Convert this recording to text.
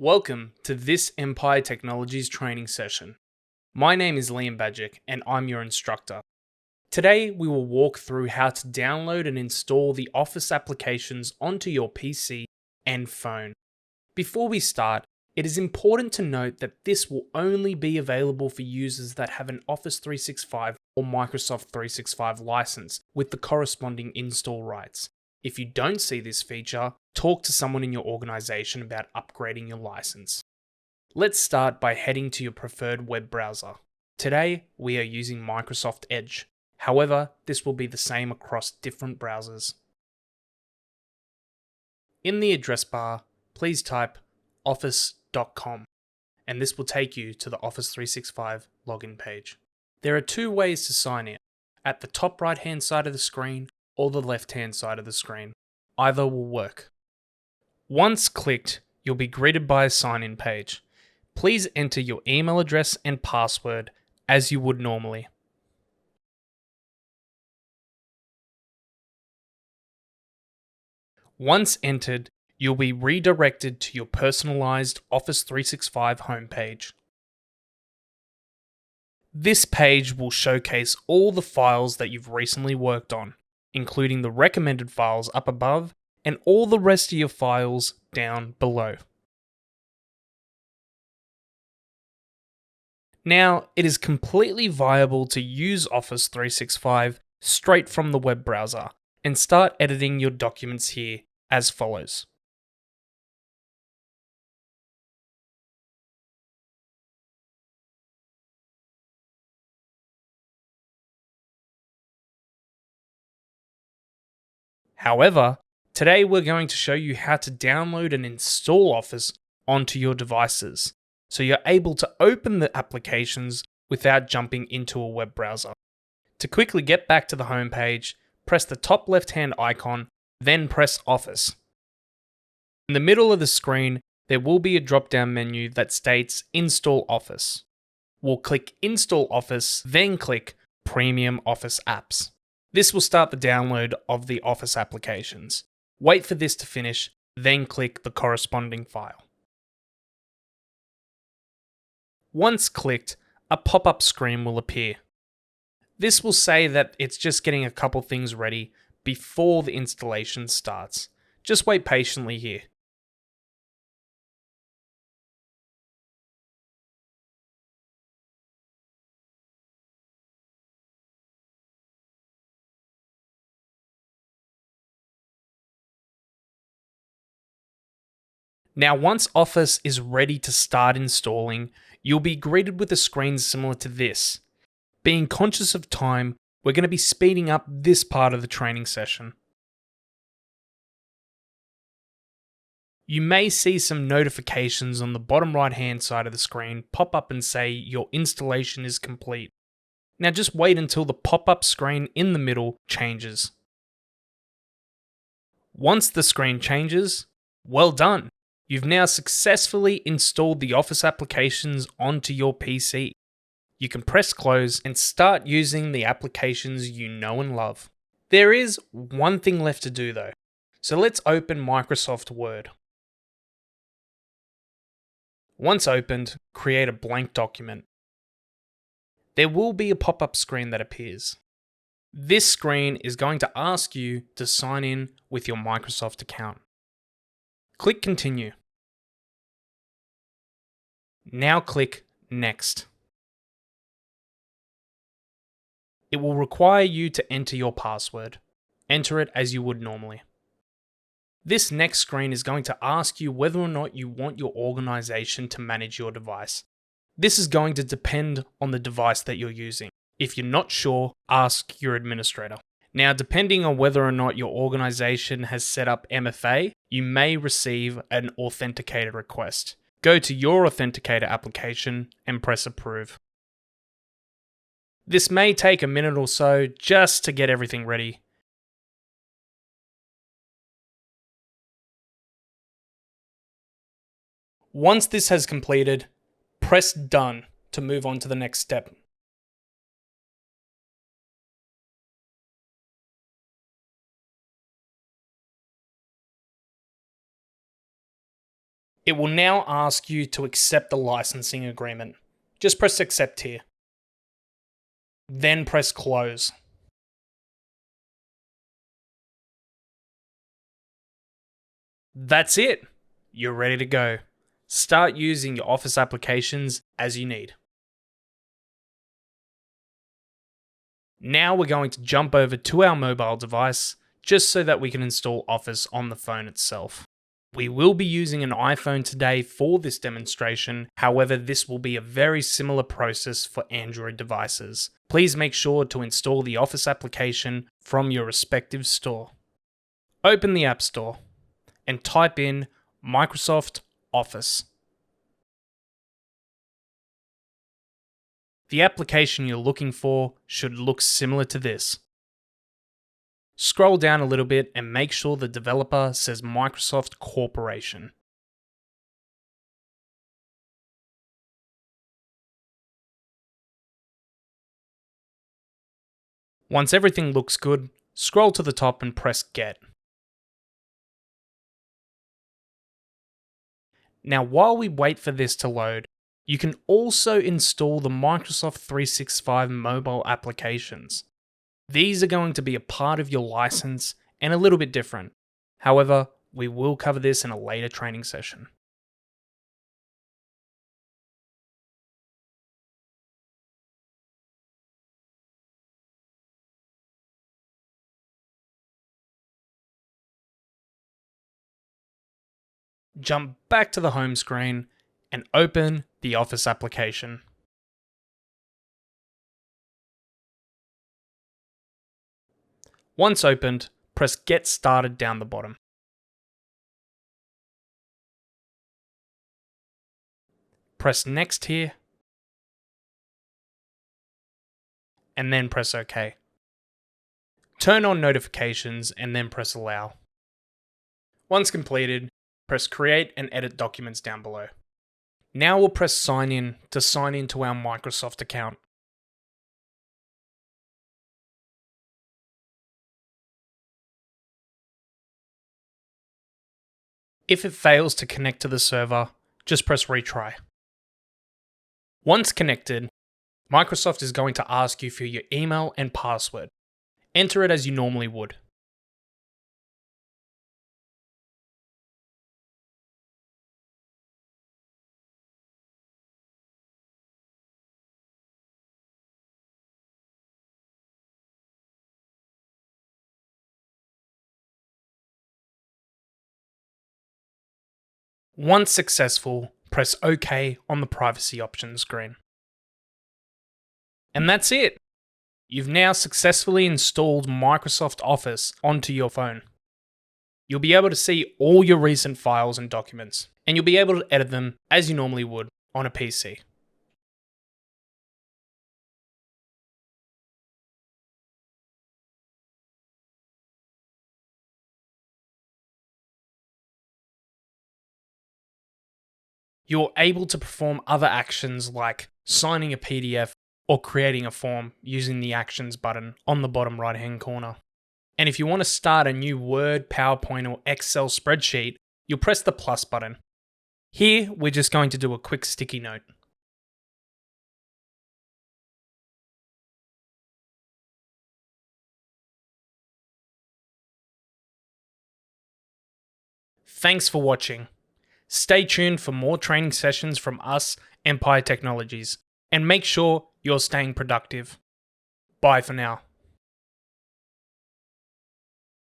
Welcome to this Empire Technologies training session. My name is Liam Badgick and I'm your instructor. Today we will walk through how to download and install the Office applications onto your PC and phone. Before we start, it is important to note that this will only be available for users that have an Office 365 or Microsoft 365 license with the corresponding install rights. If you don't see this feature, talk to someone in your organization about upgrading your license. Let's start by heading to your preferred web browser. Today, we are using Microsoft Edge. However, this will be the same across different browsers. In the address bar, please type office.com, and this will take you to the Office 365 login page. There are two ways to sign in, at the top right-hand side of the screen or the left-hand side of the screen. Either will work. Once clicked, you'll be greeted by a sign-in page. Please enter your email address and password as you would normally. Once entered, you'll be redirected to your personalized Office 365 homepage. This page will showcase all the files that you've recently worked on, including the recommended files up above and all the rest of your files down below. Now, it is completely viable to use Office 365 straight from the web browser and start editing your documents here as follows. However, today we're going to show you how to download and install Office onto your devices, so you're able to open the applications without jumping into a web browser. To quickly get back to the home page, press the top left-hand icon, then press Office. In the middle of the screen, there will be a drop-down menu that states Install Office. We'll click Install Office, then click Premium Office Apps. This will start the download of the Office applications. Wait for this to finish, then click the corresponding file. Once clicked, a pop-up screen will appear. This will say that it's just getting a couple things ready before the installation starts. Just wait patiently here. Now, once Office is ready to start installing, you'll be greeted with a screen similar to this. Being conscious of time, we're going to be speeding up this part of the training session. You may see some notifications on the bottom right-hand side of the screen pop up and say your installation is complete. Now just wait until the pop-up screen in the middle changes. Once the screen changes, well done! You've now successfully installed the Office applications onto your PC. You can press close and start using the applications you know and love. There is one thing left to do though, so let's open Microsoft Word. Once opened, create a blank document. There will be a pop-up screen that appears. This screen is going to ask you to sign in with your Microsoft account. Click Continue. Now click Next. It will require you to enter your password. Enter it as you would normally. This next screen is going to ask you whether or not you want your organization to manage your device. This is going to depend on the device that you're using. If you're not sure, ask your administrator. Now, depending on whether or not your organization has set up MFA, you may receive an authenticator request. Go to your authenticator application and press Approve. This may take a minute or so just to get everything ready. Once this has completed, press Done to move on to the next step. It will now ask you to accept the licensing agreement. Just press accept here. Then press close. That's it. You're ready to go. Start using your Office applications as you need. Now we're going to jump over to our mobile device just so that we can install Office on the phone itself. We will be using an iPhone today for this demonstration, however this will be a very similar process for Android devices. Please make sure to install the Office application from your respective store. Open the App Store and type in Microsoft Office. The application you're looking for should look similar to this. Scroll down a little bit and make sure the developer says Microsoft Corporation. Once everything looks good, scroll to the top and press Get. Now while we wait for this to load, you can also install the Microsoft 365 mobile applications. These are going to be a part of your license and a little bit different. However, we will cover this in a later training session. Jump back to the home screen and open the Office application. Once opened, press Get Started down the bottom. Press Next here, and then press OK. Turn on notifications and then press Allow. Once completed, press Create and Edit Documents down below. Now we'll press Sign In to sign into our Microsoft account. If it fails to connect to the server, just press Retry. Once connected, Microsoft is going to ask you for your email and password. Enter it as you normally would. Once successful, press OK on the privacy options screen. And that's it! You've now successfully installed Microsoft Office onto your phone. You'll be able to see all your recent files and documents, and you'll be able to edit them as you normally would on a PC. You're able to perform other actions like signing a PDF or creating a form using the Actions button on the bottom right hand corner. And if you want to start a new Word, PowerPoint or Excel spreadsheet, you'll press the plus button. Here, we're just going to do a quick sticky note. Thanks for watching. Stay tuned for more training sessions from us, Empire Technologies, and make sure you're staying productive. Bye for now.